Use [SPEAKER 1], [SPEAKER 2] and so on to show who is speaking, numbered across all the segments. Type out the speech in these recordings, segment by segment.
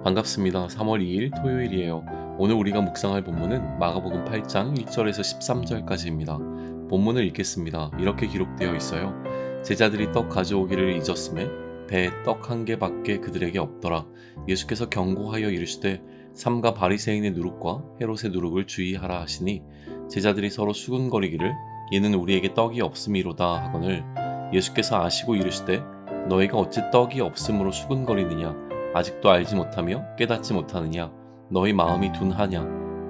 [SPEAKER 1] 반갑습니다. 3월 2일 토요일이에요. 오늘 우리가 묵상할 본문은 마가복음 8장 1절에서 13절까지입니다. 본문을 읽겠습니다. 이렇게 기록되어 있어요. 제자들이 떡 가져오기를 잊었음에 배에 떡 한 개밖에 그들에게 없더라. 예수께서 경고하여 이르시되 삼가 바리새인의 누룩과 헤롯의 누룩을 주의하라 하시니 제자들이 서로 수군거리기를 이는 우리에게 떡이 없음이로다 하거늘 예수께서 아시고 이르시되 너희가 어찌 떡이 없음으로 수군거리느냐 아직도 알지 못하며 깨닫지 못하느냐 너희 마음이 둔하냐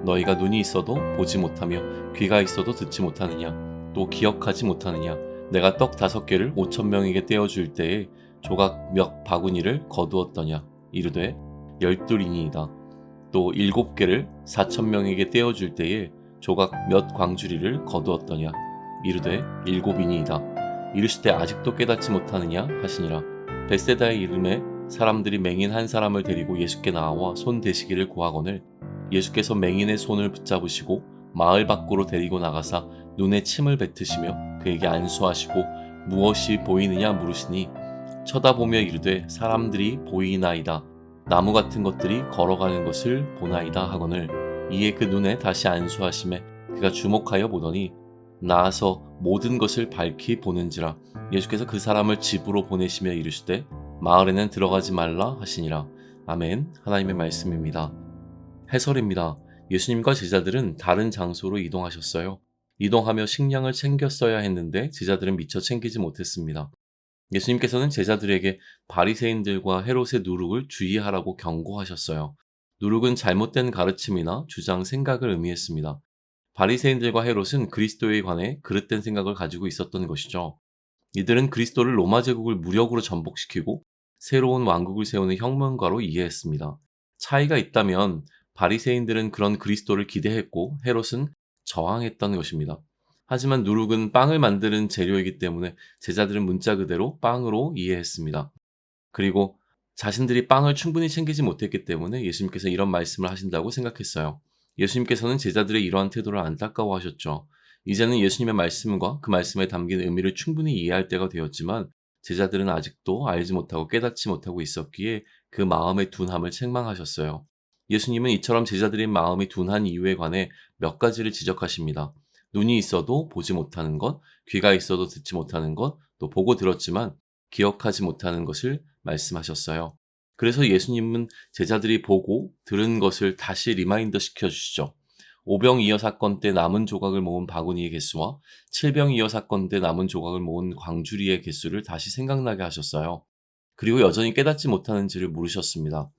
[SPEAKER 1] 너희가 눈이 있어도 보지 못하며 귀가 있어도 듣지 못하느냐 또 기억하지 못하느냐 내가 떡 5개를 5,000명에게 떼어줄 때에 조각 몇 바구니를 거두었더냐 이르되 12이니이다 또 7개를 4,000명에게 떼어줄 때에 조각 몇 광주리를 거두었더냐 이르되 7이니이다 이르시되 아직도 깨닫지 못하느냐 하시니라 벳세다의 이름에 사람들이 맹인 한 사람을 데리고 예수께 나와 손 대시기를 구하거늘 예수께서 맹인의 손을 붙잡으시고 마을 밖으로 데리고 나가사 눈에 침을 뱉으시며 그에게 안수하시고 무엇이 보이느냐 물으시니 쳐다보며 이르되 사람들이 보이나이다 나무 같은 것들이 걸어가는 것을 보나이다 하거늘 이에 그 눈에 다시 안수하심에 그가 주목하여 보더니 나아서 모든 것을 밝히 보는지라 예수께서 그 사람을 집으로 보내시며 이르시되 마을에는 들어가지 말라 하시니라. 아멘. 하나님의 말씀입니다. 해설입니다. 예수님과 제자들은 다른 장소로 이동하셨어요. 이동하며 식량을 챙겼어야 했는데 제자들은 미처 챙기지 못했습니다. 예수님께서는 제자들에게 바리새인들과 헤롯의 누룩을 주의하라고 경고하셨어요. 누룩은 잘못된 가르침이나 주장, 생각을 의미했습니다. 바리새인들과 헤롯은 그리스도에 관해 그릇된 생각을 가지고 있었던 것이죠. 이들은 그리스도를 로마 제국을 무력으로 전복시키고 새로운 왕국을 세우는 혁명가로 이해했습니다. 차이가 있다면 바리새인들은 그런 그리스도를 기대했고 헤롯은 저항했던 것입니다. 하지만 누룩은 빵을 만드는 재료이기 때문에 제자들은 문자 그대로 빵으로 이해했습니다. 그리고 자신들이 빵을 충분히 챙기지 못했기 때문에 예수님께서 이런 말씀을 하신다고 생각했어요. 예수님께서는 제자들의 이러한 태도를 안타까워하셨죠. 이제는 예수님의 말씀과 그 말씀에 담긴 의미를 충분히 이해할 때가 되었지만 제자들은 아직도 알지 못하고 깨닫지 못하고 있었기에 그 마음의 둔함을 책망하셨어요. 예수님은 이처럼 제자들의 마음이 둔한 이유에 관해 몇 가지를 지적하십니다. 눈이 있어도 보지 못하는 것, 귀가 있어도 듣지 못하는 것, 또 보고 들었지만 기억하지 못하는 것을 말씀하셨어요. 그래서 예수님은 제자들이 보고 들은 것을 다시 리마인더 시켜주시죠. 오병이어 사건 때 남은 조각을 모은 바구니의 개수와 칠병이어 사건 때 남은 조각을 모은 광주리의 개수를 다시 생각나게 하셨어요. 그리고 여전히 깨닫지 못하는지를 물으셨습니다.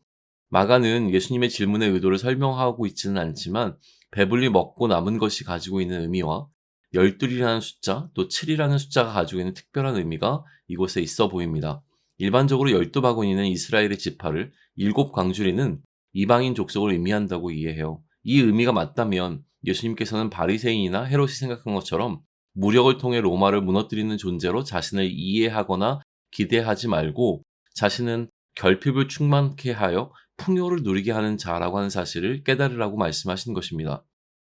[SPEAKER 1] 마가는 예수님의 질문의 의도를 설명하고 있지는 않지만 배불리 먹고 남은 것이 가지고 있는 의미와 12이라는 숫자 또 7이라는 숫자가 가지고 있는 특별한 의미가 이곳에 있어 보입니다. 일반적으로 12바구니는 이스라엘의 지파를 7광주리는 이방인 족속을 의미한다고 이해해요. 이 의미가 맞다면 예수님께서는 바리새인이나 헤롯이 생각한 것처럼 무력을 통해 로마를 무너뜨리는 존재로 자신을 이해하거나 기대하지 말고 자신은 결핍을 충만케 하여 풍요를 누리게 하는 자라고 하는 사실을 깨달으라고 말씀하신 것입니다.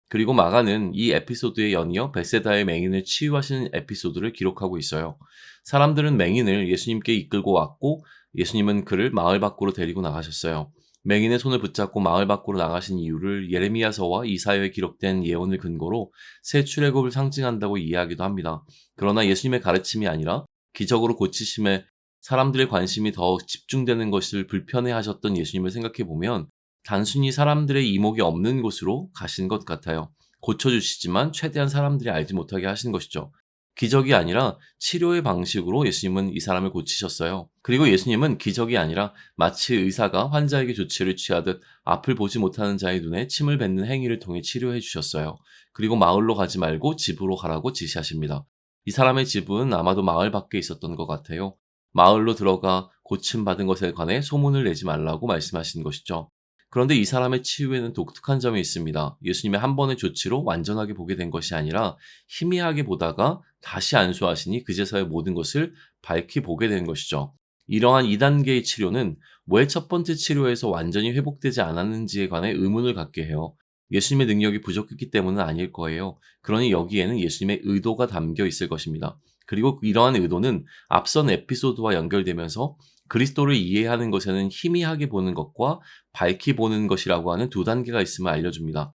[SPEAKER 1] 그리고 마가는 이 에피소드에 연이어 벳세다의 맹인을 치유하시는 에피소드를 기록하고 있어요. 사람들은 맹인을 예수님께 이끌고 왔고 예수님은 그를 마을 밖으로 데리고 나가셨어요. 맹인의 손을 붙잡고 마을 밖으로 나가신 이유를 예레미야서와 이사야에 기록된 예언을 근거로 새 출애굽을 상징한다고 이해하기도 합니다. 그러나 예수님의 가르침이 아니라 기적으로 고치심에 사람들의 관심이 더 집중되는 것을 불편해하셨던 예수님을 생각해 보면 단순히 사람들의 이목이 없는 곳으로 가신 것 같아요. 고쳐주시지만 최대한 사람들이 알지 못하게 하신 것이죠. 기적이 아니라 치료의 방식으로 예수님은 이 사람을 고치셨어요. 그리고 예수님은 기적이 아니라 마치 의사가 환자에게 조치를 취하듯 앞을 보지 못하는 자의 눈에 침을 뱉는 행위를 통해 치료해 주셨어요. 그리고 마을로 가지 말고 집으로 가라고 지시하십니다. 이 사람의 집은 아마도 마을 밖에 있었던 것 같아요. 마을로 들어가 고침받은 것에 관해 소문을 내지 말라고 말씀하신 것이죠. 그런데 이 사람의 치유에는 독특한 점이 있습니다. 예수님의 한 번의 조치로 완전하게 보게 된 것이 아니라 희미하게 보다가 다시 안수하시니 그제서야 모든 것을 밝히 보게 된 것이죠. 이러한 2단계의 치료는 왜 첫 번째 치료에서 완전히 회복되지 않았는지에 관해 의문을 갖게 해요. 예수님의 능력이 부족했기 때문은 아닐 거예요. 그러니 여기에는 예수님의 의도가 담겨 있을 것입니다. 그리고 이러한 의도는 앞선 에피소드와 연결되면서 그리스도를 이해하는 것에는 희미하게 보는 것과 밝히 보는 것이라고 하는 두 단계가 있음을 알려줍니다.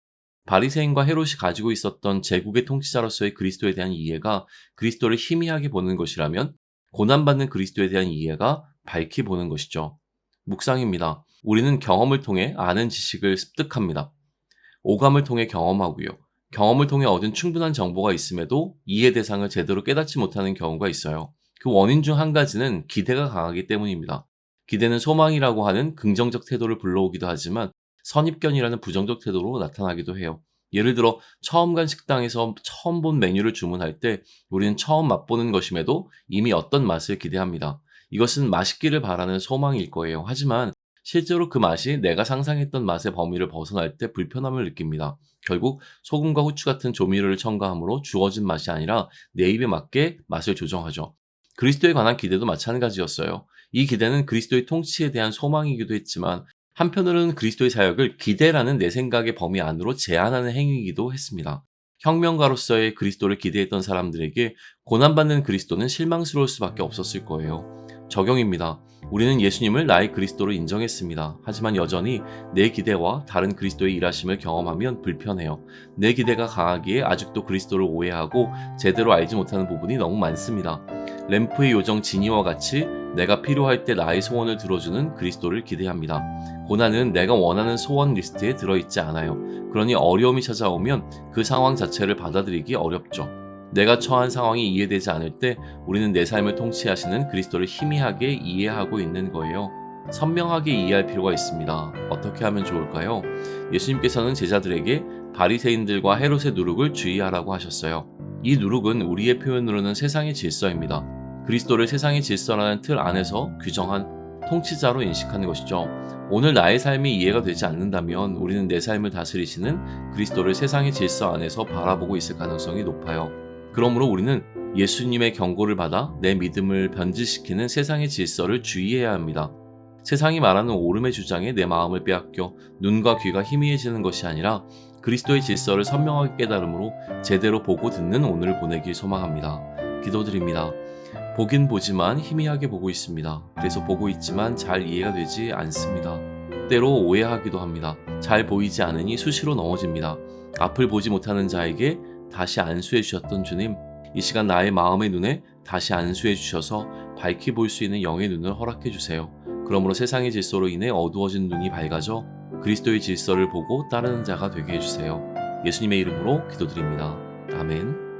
[SPEAKER 1] 바리새인과 헤롯이 가지고 있었던 제국의 통치자로서의 그리스도에 대한 이해가 그리스도를 희미하게 보는 것이라면 고난받는 그리스도에 대한 이해가 밝히 보는 것이죠. 묵상입니다. 우리는 경험을 통해 아는 지식을 습득합니다. 오감을 통해 경험하고요. 경험을 통해 얻은 충분한 정보가 있음에도 이해 대상을 제대로 깨닫지 못하는 경우가 있어요. 그 원인 중 한 가지는 기대가 강하기 때문입니다. 기대는 소망이라고 하는 긍정적 태도를 불러오기도 하지만 선입견이라는 부정적 태도로 나타나기도 해요. 예를 들어 처음 간 식당에서 처음 본 메뉴를 주문할 때 우리는 처음 맛보는 것임에도 이미 어떤 맛을 기대합니다. 이것은 맛있기를 바라는 소망일 거예요. 하지만 실제로 그 맛이 내가 상상했던 맛의 범위를 벗어날 때 불편함을 느낍니다. 결국 소금과 후추 같은 조미료를 첨가함으로 주어진 맛이 아니라 내 입에 맞게 맛을 조정하죠. 그리스도에 관한 기대도 마찬가지였어요. 이 기대는 그리스도의 통치에 대한 소망이기도 했지만 한편으로는 그리스도의 사역을 기대라는 내 생각의 범위 안으로 제한하는 행위이기도 했습니다. 혁명가로서의 그리스도를 기대했던 사람들에게 고난받는 그리스도는 실망스러울 수밖에 없었을 거예요. 적용입니다. 우리는 예수님을 나의 그리스도로 인정했습니다. 하지만 여전히 내 기대와 다른 그리스도의 일하심을 경험하면 불편해요. 내 기대가 강하기에 아직도 그리스도를 오해하고 제대로 알지 못하는 부분이 너무 많습니다. 램프의 요정 지니와 같이 내가 필요할 때 나의 소원을 들어주는 그리스도를 기대합니다. 고난은 내가 원하는 소원 리스트에 들어있지 않아요. 그러니 어려움이 찾아오면 그 상황 자체를 받아들이기 어렵죠. 내가 처한 상황이 이해되지 않을 때 우리는 내 삶을 통치하시는 그리스도를 희미하게 이해하고 있는 거예요. 선명하게 이해할 필요가 있습니다. 어떻게 하면 좋을까요? 예수님께서는 제자들에게 바리새인들과 헤롯의 누룩을 주의하라고 하셨어요. 이 누룩은 우리의 표현으로는 세상의 질서입니다. 그리스도를 세상의 질서라는 틀 안에서 규정한 통치자로 인식하는 것이죠. 오늘 나의 삶이 이해가 되지 않는다면 우리는 내 삶을 다스리시는 그리스도를 세상의 질서 안에서 바라보고 있을 가능성이 높아요. 그러므로 우리는 예수님의 경고를 받아 내 믿음을 변질시키는 세상의 질서를 주의해야 합니다. 세상이 말하는 옳음의 주장에 내 마음을 빼앗겨 눈과 귀가 희미해지는 것이 아니라 그리스도의 질서를 선명하게 깨달음으로 제대로 보고 듣는 오늘을 보내길 소망합니다. 기도드립니다. 보긴 보지만 희미하게 보고 있습니다. 그래서 보고 있지만 잘 이해가 되지 않습니다. 때로 오해하기도 합니다. 잘 보이지 않으니 수시로 넘어집니다. 앞을 보지 못하는 자에게 다시 안수해 주셨던 주님, 이 시간 나의 마음의 눈에 다시 안수해 주셔서 밝히 볼 수 있는 영의 눈을 허락해 주세요. 그러므로 세상의 질서로 인해 어두워진 눈이 밝아져 그리스도의 질서를 보고 따르는 자가 되게 해주세요. 예수님의 이름으로 기도드립니다. 아멘.